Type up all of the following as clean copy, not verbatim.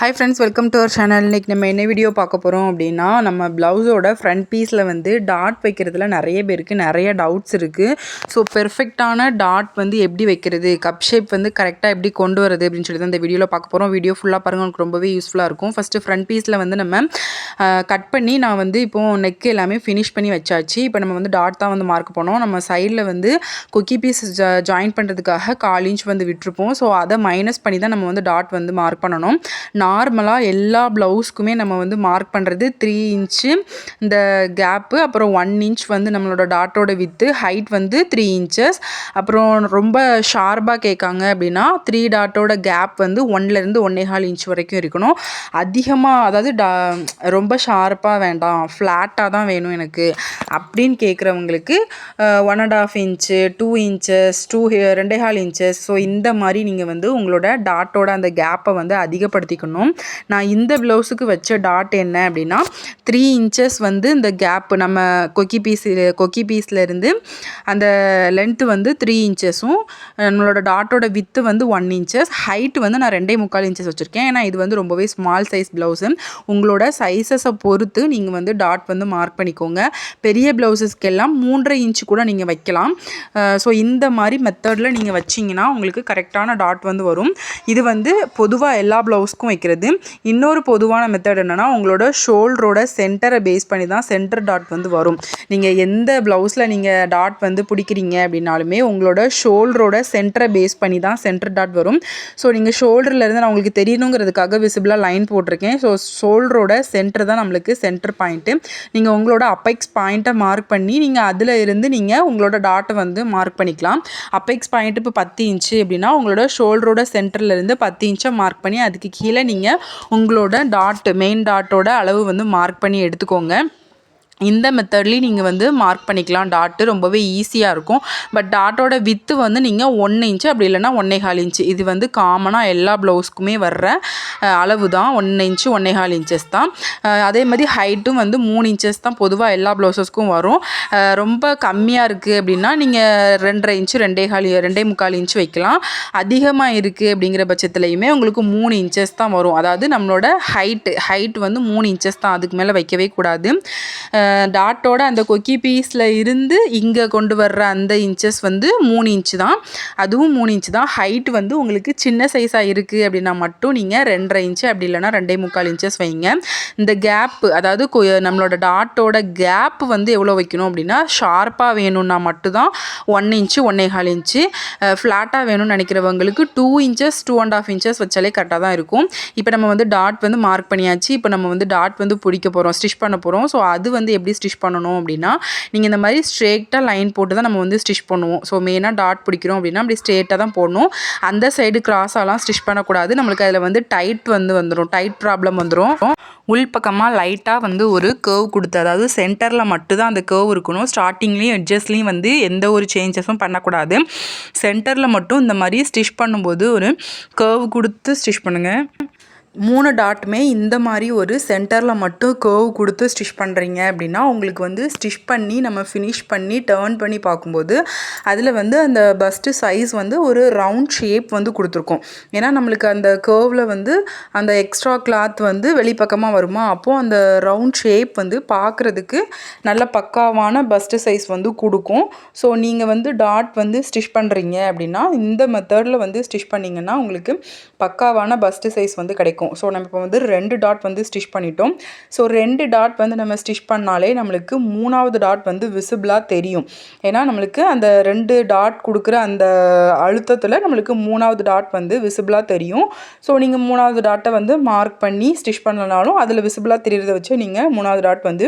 Hi friends, welcome to our channel. இன்றைக்கி நம்ம என்ன வீடியோ பார்க்க போகிறோம் அப்படின்னா, நம்ம ப்ளவுஸோட ஃப்ரண்ட் பீஸில் வந்து டாட் வைக்கிறதுல நிறைய பேருக்கு நிறைய டவுட்ஸ் இருக்குது. ஸோ பெர்ஃபெக்டான டாட் வந்து எப்படி வைக்கிறது, கப் ஷேப் வந்து கரெக்டாக எப்படி கொண்டு வரது அப்படின்னு சொல்லி தான் இந்த வீடியோவில் பார்க்க போகிறோம். வீடியோ ஃபுல்லாக பாருங்கள், உங்களுக்கு ரொம்பவே யூஸ்ஃபுல்லாக இருக்கும். ஃபஸ்ட்டு ஃப்ரண்ட் பீஸில் வந்து நம்ம கட் பண்ணி நான் வந்து இப்போது நெக் எல்லாமே ஃபினிஷ் பண்ணி வச்சாச்சு. இப்போ நம்ம வந்து டாட் தான் வந்து மார்க் பண்ணோம். நம்ம சைடில் வந்து கொக்கி பீஸ் ஜாயின் பண்ணுறதுக்காக 1/4 இன்ச் வந்து விட்டுருப்போம். ஸோ அதை மைனஸ் பண்ணி தான் நம்ம வந்து டாட் வந்து மார்க் பண்ணணும். நார்மலாக எல்லா ப்ளவுஸ்க்குமே நம்ம வந்து மார்க் பண்ணுறது 3 இன்ச்சு இந்த கேப்பு, அப்புறம் 1 இன்ச் வந்து நம்மளோட டாட்டோட வித்து, ஹைட் வந்து 3 இன்ச்சஸ். அப்புறம் ரொம்ப ஷார்ப்பாக கேட்காங்க அப்படின்னா 3 டாட்டோட கேப் வந்து 1லேருந்து 1.25 இன்ச் வரைக்கும் இருக்கணும். அதிகமாக அதாவது ரொம்ப ஷார்ப்பாக வேண்டாம், ஃப்ளாட்டாக தான் வேணும் எனக்கு அப்படின்னு கேட்குறவங்களுக்கு 1.5 இன்ச்சு, 2 இன்ச்சஸ், 2.25 இன்ச்சஸ். ஸோ இந்த மாதிரி நீங்கள் வந்து உங்களோட டாட்டோட அந்த கேப்பை வந்து அதிகப்படுத்திக்கணும். நான் இந்த ப்ளவுஸுக்கு வச்ச டாட் என்ன அப்படின்னா 3 இன்ச்சஸ் வந்து இந்த கேப்பு நம்ம கொக்கி பீஸ்லேருந்து அந்த லென்த்து வந்து 3 இன்ச்சஸும், நம்மளோட டாட்டோட வித்து வந்து 1 இன்ச்சஸ், ஹைட்டு வந்து நான் 2.25 இன்ச்சஸ் வச்சுருக்கேன். ஏன்னா இது வந்து ரொம்பவே ஸ்மால் சைஸ் ப்ளவுஸு. உங்களோட சைஸஸை பொறுத்து நீங்கள் வந்து டாட் வந்து மார்க் பண்ணிக்கோங்க. பெரிய ப்ளவுஸஸ்க்கெல்லாம் 3.5 இன்ச்சு கூட நீங்கள் வைக்கலாம். ஸோ இந்த மாதிரி மெத்தடில் நீங்கள் வச்சிங்கன்னா உங்களுக்கு கரெக்டான டாட் வந்து வரும். இது வந்து பொதுவாக எல்லா ப்ளவுஸ்க்கும் வைக்கிறது. இன்னொரு பொதுவான மெத்தட் என்னென்னா, உங்களோட ஷோல்டரோட சென்டரை பேஸ் பண்ணி தான் சென்டர் டாட் வந்து வரும். நீங்கள் எந்த ப்ளவுஸில் நீங்கள் டாட் வந்து பிடிக்கிறீங்க அப்படின்னாலுமே உங்களோட ஷோல்டரோட சென்டரை பேஸ் பண்ணி தான் சென்டர் டாட் வரும். ஸோ நீங்கள் ஷோல்டர்லேருந்து நான் உங்களுக்கு தெரியணுங்கிறதுக்காக விசிபிளாக லைன் போட்டிருக்கேன். ஸோ ஷோல்டரோட சென்டர் தான் நம்மளுக்கு சென்டர் பாயிண்ட்டு. நீங்கள் உங்களோட அப்பெக்ஸ் பாயிண்ட்டை மார்க் பண்ணி நீங்கள் அதில் இருந்து நீங்கள் உங்களோட டாட்டை வந்து மார்க் பண்ணிக்கலாம். அப்பெக்ஸ் பாயிண்ட் இப்போ 10 இன்ச்சு அப்படின்னா உங்களோட ஷோல்டரோட சென்டர்லேருந்து 10 இன்ச்சை மார்க் பண்ணி அதுக்கு கீழே நீங்கள் உங்களோட டாட் மெயின் டாட்டோட அளவு வந்து மார்க் பண்ணி எடுத்துக்கோங்க. இந்த மெத்தட்லேயும் நீங்கள் வந்து மார்க் பண்ணிக்கலாம். டாட்டு ரொம்பவே ஈஸியாக இருக்கும். பட் டாட்டோட வித்து வந்து நீங்கள் 1 இன்ச்சு அப்படி இல்லைனா 1.25 இன்ச்சு, இது வந்து காமனாக எல்லா ப்ளவுஸ்க்குமே வர்ற அளவு தான். 1 இன்ச்சு 1.25 இன்ச்சஸ் தான். அதே மாதிரி ஹைட்டும் வந்து 3 இன்ச்சஸ் தான் பொதுவாக எல்லா ப்ளவுஸஸ்க்கும் வரும். ரொம்ப கம்மியாக இருக்குது அப்படின்னா நீங்கள் 2.5 இன்ச்சு 2.25 இன்ச்சு வைக்கலாம். அதிகமாக இருக்குது அப்படிங்கிற பட்சத்துலையுமே உங்களுக்கு 3 இன்ச்சஸ் தான் வரும். அதாவது நம்மளோட ஹைட் வந்து 3 இன்ச்சஸ் தான், அதுக்கு மேலே வைக்கவே கூடாது. டாட்டோட அந்த கொக்கி பீஸில் இருந்து இங்கே கொண்டு வர்ற அந்த இன்ச்சஸ் வந்து 3 இன்ச்சு தான், அதுவும் 3 இன்ச்சு தான். ஹைட் வந்து உங்களுக்கு சின்ன சைஸாக இருக்குது அப்படின்னா மட்டும் நீங்கள் 2.5 இன்ச்சு அப்படி இல்லைனா 2.25 இன்ச்சஸ் வைங்க. இந்த கேப்பு அதாவது நம்மளோட டாட்டோட கேப் வந்து எவ்வளோ வைக்கணும் அப்படின்னா, ஷார்ப்பாக வேணும்னா மட்டும்தான் 1 இன்ச்சு 1.25 இன்ச்சு, ஃப்ளாட்டாக வேணும்னு நினைக்கிறவங்களுக்கு 2 இன்ச்சஸ் 2.5 இன்ச்சஸ் வச்சாலே கரெக்டாக தான் இருக்கும். இப்போ நம்ம வந்து டாட் வந்து மார்க் பண்ணியாச்சு. இப்போ நம்ம வந்து டாட் வந்து பிடிக்க போகிறோம், ஸ்டிச் பண்ண போகிறோம். ஸோ அது வந்து எப்படி ஸ்டிச் பண்ணணும் அப்படின்னா, நீங்கள் இந்த மாதிரி ஸ்ட்ரெயிட்டாக லைன் போட்டு தான் நம்ம வந்து ஸ்டிச் பண்ணுவோம். ஸோ மெயினாக டாட் பிடிக்கிறோம் அப்படின்னா அப்படி ஸ்ட்ரெயிட்டாக தான் போடணும். அந்த சைடு கிராஸாலாம் ஸ்டிச் பண்ணக்கூடாது. நம்மளுக்கு அதில் வந்து டைட் வந்துடும், டைட் ப்ராப்ளம் வந்துடும். உள்பக்கமாக லைட்டாக வந்து ஒரு கர்வ் கொடுத்து, அதாவது சென்டரில் மட்டும்தான் அந்த கர்வ் இருக்கணும். ஸ்டார்டிங்லேயும் எட்ஜஸ்லேயும் வந்து எந்த ஒரு சேஞ்சஸும் பண்ணக்கூடாது. சென்டரில் மட்டும் இந்த மாதிரி ஸ்டிச் பண்ணும்போது ஒரு கர்வ் கொடுத்து ஸ்டிச் பண்ணுங்கள். 3 டாட்டுமே இந்த மாதிரி ஒரு சென்டரில் மட்டும் கர்வ் கொடுத்து ஸ்டிச் பண்ணுறீங்க அப்படின்னா உங்களுக்கு வந்து ஸ்டிச் பண்ணி நம்ம ஃபினிஷ் பண்ணி டர்ன் பண்ணி பார்க்கும்போது அதில் வந்து அந்த பஸ்ட்டு சைஸ் வந்து ஒரு ரவுண்ட் ஷேப் வந்து கொடுத்துருக்கோம். ஏன்னா நம்மளுக்கு அந்த கர்வில் வந்து அந்த எக்ஸ்ட்ரா கிளாத் வந்து வெளிப்பக்கமாக வருமா, அப்போது அந்த ரவுண்ட் ஷேப் வந்து பார்க்குறதுக்கு நல்ல பக்காவான பஸ்ட்டு சைஸ் வந்து கொடுக்கும். ஸோ நீங்கள் வந்து டாட் வந்து ஸ்டிச் பண்ணுறீங்க அப்படின்னா இந்த மெத்தடில் வந்து ஸ்டிச் பண்ணிங்கன்னா உங்களுக்கு பக்காவான பஸ்ட்டு சைஸ் வந்து கிடைக்கும். ஸோ நம்ம இப்போ வந்து 2 டாட் வந்து ஸ்டிச் பண்ணிட்டோம். ஸோ 2 டாட் வந்து நம்ம ஸ்டிச் பண்ணாலே நம்மளுக்கு 3வது டாட் வந்து விசிபிளாக தெரியும். ஏன்னா நம்மளுக்கு அந்த 2 டாட் கொடுக்குற அந்த அழுத்தத்தில் நம்மளுக்கு 3வது டாட் வந்து விசிபிளாக தெரியும். ஸோ நீங்கள் 3வது டாட்டை வந்து மார்க் பண்ணி ஸ்டிச் பண்ணலனாலும் அதில் விசிபிளாக தெரிகிறத வச்சு நீங்கள் 3வது டாட் வந்து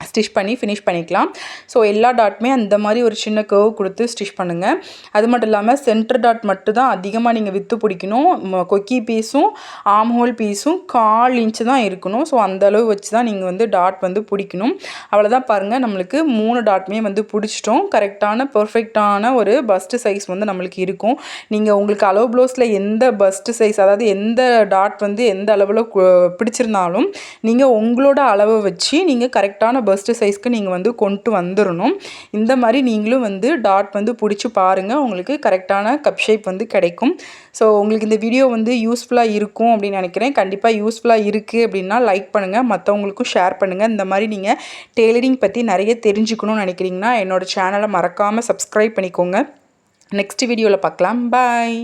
ஸ்டிச் பண்ணி ஃபினிஷ் பண்ணிக்கலாம். ஸோ எல்லா டாட்டுமே அந்த மாதிரி ஒரு சின்ன கர்வ் கொடுத்து ஸ்டிச் பண்ணுங்கள். அது மட்டும் இல்லாமல் சென்டர் டாட் மட்டும் தான் அதிகமாக நீங்கள் வித்து பிடிக்கணும். கொக்கி பீஸும் ஆம் ஹோல் பீஸும் 1/4 இன்ச்சு தான் இருக்கணும். ஸோ அந்த அளவு வச்சு தான் நீங்கள் வந்து டாட் வந்து பிடிக்கணும். அவ்வளோதான், பாருங்கள் நம்மளுக்கு 3 டாட்டுமே வந்து பிடிச்சிட்டோம். கரெக்டான பர்ஃபெக்டான ஒரு பஸ்ட்டு சைஸ் வந்து நம்மளுக்கு இருக்கும். நீங்கள் உங்களுக்கு அளவு ப்ளவுஸில் எந்த பஸ்ட்டு சைஸ், அதாவது எந்த டாட் வந்து எந்த அளவில் பிடிச்சிருந்தாலும் நீங்கள் உங்களோட அளவை வச்சு நீங்கள் கரெக்டான ஃபர்ஸ்ட்டு சைஸ்க்கு நீங்கள் வந்து கொண்டு வந்துடணும். இந்த மாதிரி நீங்களும் வந்து டாட் வந்து பிடிச்சி பாருங்கள், உங்களுக்கு கரெக்டான கப் ஷேப் வந்து கிடைக்கும். ஸோ உங்களுக்கு இந்த வீடியோ வந்து யூஸ்ஃபுல்லாக இருக்கும் அப்படின்னு நினைக்கிறேன். கண்டிப்பாக யூஸ்ஃபுல்லாக இருக்குது அப்படின்னா லைக் பண்ணுங்கள், மற்றவங்களுக்கும் ஷேர் பண்ணுங்கள். இந்த மாதிரி நீங்கள் டெய்லரிங் பற்றி நிறைய தெரிஞ்சுக்கணும்னு நினைக்கிறீங்கன்னா என்னோடய சேனலை மறக்காமல் சப்ஸ்கிரைப் பண்ணிக்கோங்க. நெக்ஸ்ட் வீடியோவில் பார்க்கலாம். பாய்.